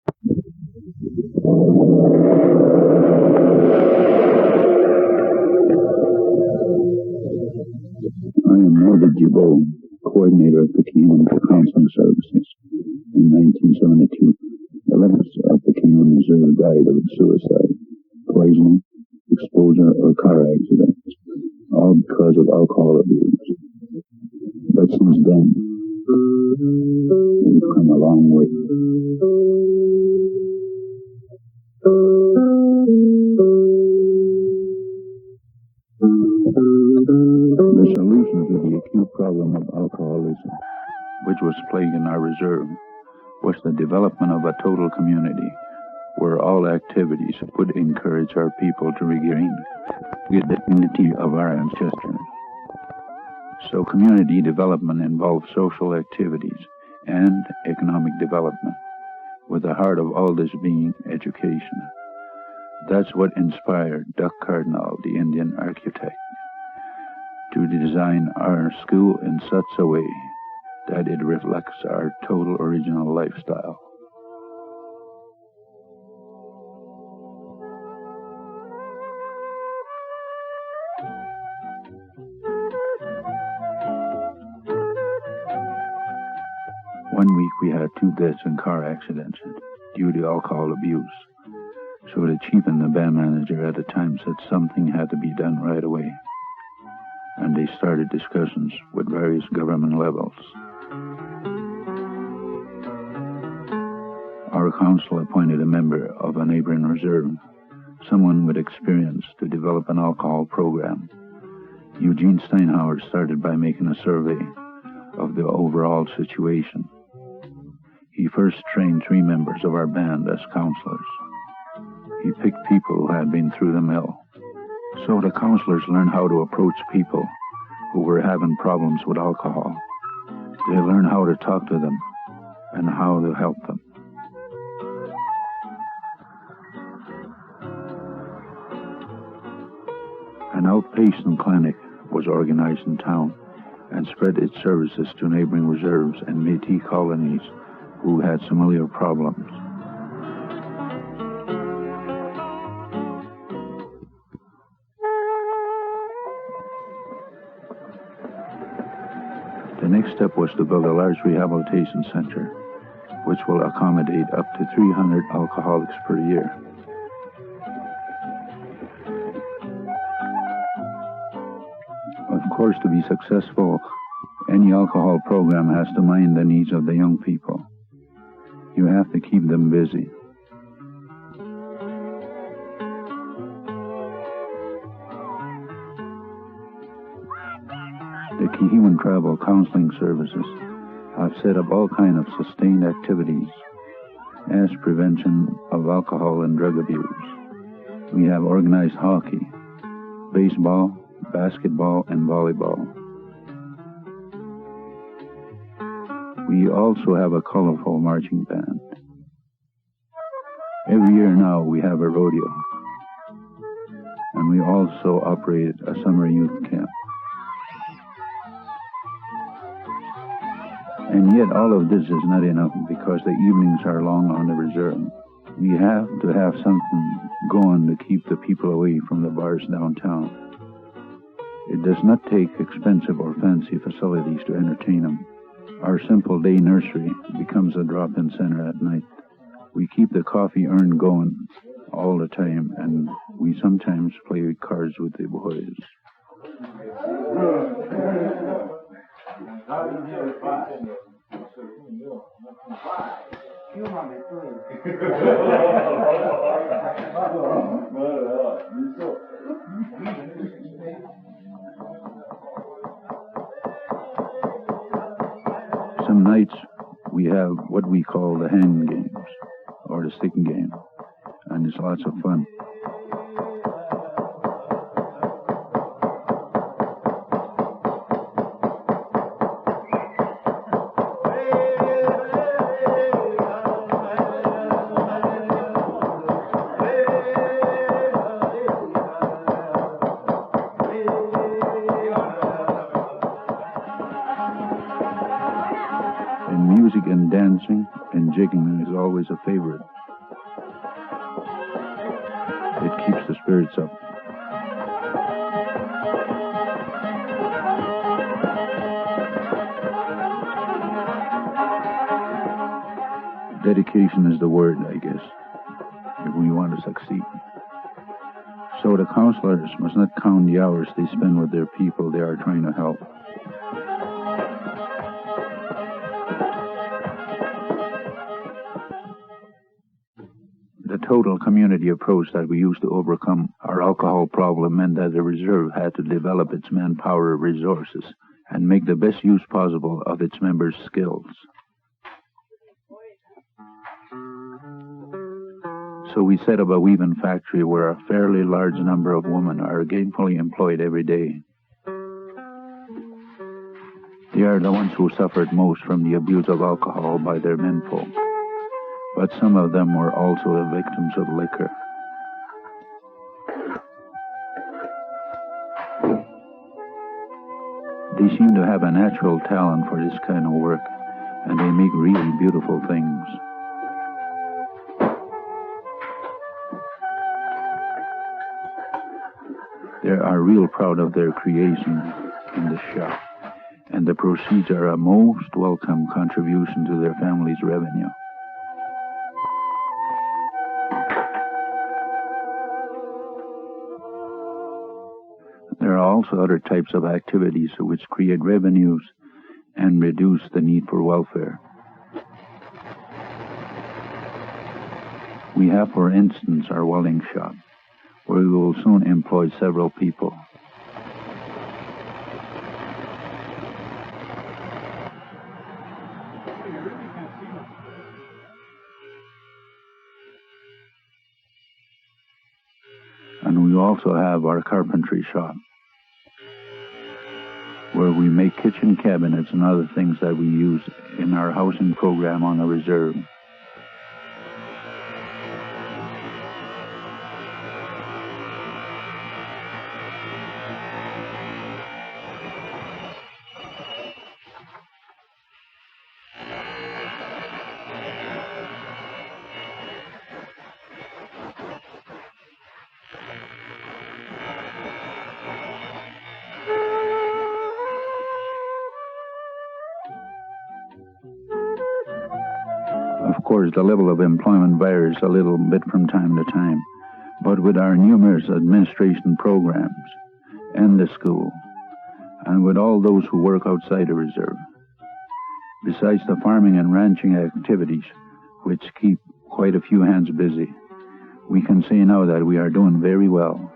I am Jebeaux, coordinator of the Kehewin Counseling Services. In 1972, 11 of the Kehewin Reserve died of suicide, poisoning, exposure, or car accidents, all because of alcohol abuse. But since then, we've come a long way. The solution to the acute problem of alcoholism, which was plaguing our reserve, was the development of a total community where all activities would encourage our people to regain the dignity of our ancestors. So community development involves social activities and economic development, with the heart of all this being education. That's what inspired Duck Cardinal, the Indian architect, to design our school in such a way that it reflects our total original lifestyle. One week we had 2 deaths in car accidents due to alcohol abuse. So the chief and the band manager at the time said something had to be done right away. And they started discussions with various government levels. Our council appointed a member of a neighboring reserve, someone with experience, to develop an alcohol program. Eugene Steinhauer started by making a survey of the overall situation. He first trained 3 members of our band as counselors. He picked people who had been through the mill. So the counselors learned how to approach people who were having problems with alcohol. They learned how to talk to them and how to help them. An outpatient clinic was organized in town and spread its services to neighboring reserves and Métis colonies who had similar problems. The next step was to build a large rehabilitation center, which will accommodate up to 300 alcoholics per year. Of course, to be successful, any alcohol program has to mind the needs of the young people. You have to keep them busy. The Kehewin Tribal Counseling Services have set up all kinds of sustained activities as prevention of alcohol and drug abuse. We have organized hockey, baseball, basketball, and volleyball. We also have a colorful marching band. Every year now we have a rodeo, and we also operate a summer youth camp. And yet all of this is not enough because the evenings are long on the reserve. We have to have something going to keep the people away from the bars downtown. It does not take expensive or fancy facilities to entertain them. Our simple day nursery becomes a drop-in center at night. We keep the coffee urn going all the time, and we sometimes play cards with the boys. Some nights we have what we call the hand games, or the stick game, and it's lots of fun. And music and dancing and jigging is always a favorite. It keeps the spirits up. Dedication is the word, I guess, if we want to succeed. So the counselors must not count the hours they spend with their people they are trying to help. The total community approach that we used to overcome our alcohol problem meant that the reserve had to develop its manpower resources and make the best use possible of its members' skills. So we set up a weaving factory where a fairly large number of women are gainfully employed every day. They are the ones who suffered most from the abuse of alcohol by their menfolk, but some of them were also the victims of liquor. They seem to have a natural talent for this kind of work, and they make really beautiful things. They are real proud of their creation in the shop, and the proceeds are a most welcome contribution to their family's revenue. There are also other types of activities which create revenues and reduce the need for welfare. We have, for instance, our welding shop, where we will soon employ several people. And we also have our carpentry shop, where we make kitchen cabinets and other things that we use in our housing program on the reserve. Of course, the level of employment varies a little bit from time to time, but with our numerous administration programs and the school, and with all those who work outside the reserve, besides the farming and ranching activities, which keep quite a few hands busy, we can say now that we are doing very well.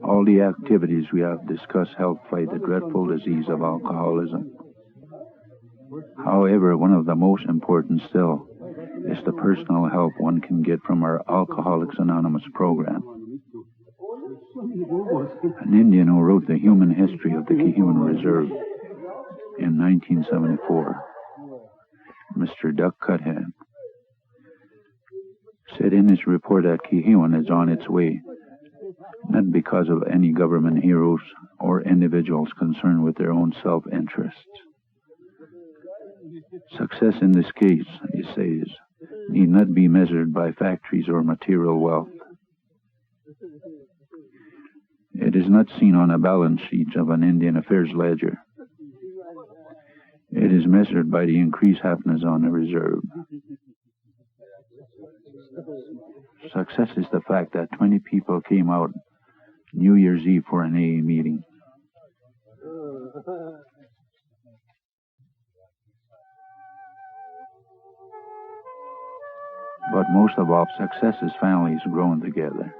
All the activities we have discussed help fight the dreadful disease of alcoholism. However, one of the most important still is the personal help one can get from our Alcoholics Anonymous program. An Indian who wrote the human history of the Kehewin Reserve in 1974, Mr. Duck Cuthead, said in his report that Kehewin is on its way, not because of any government heroes or individuals concerned with their own self-interests. Success in this case, he says, need not be measured by factories or material wealth. It is not seen on a balance sheet of an Indian Affairs ledger. It is measured by the increased happiness on the reserve. Success is the fact that 20 people came out New Year's Eve for an AA meeting. But most of all, success is families growing together.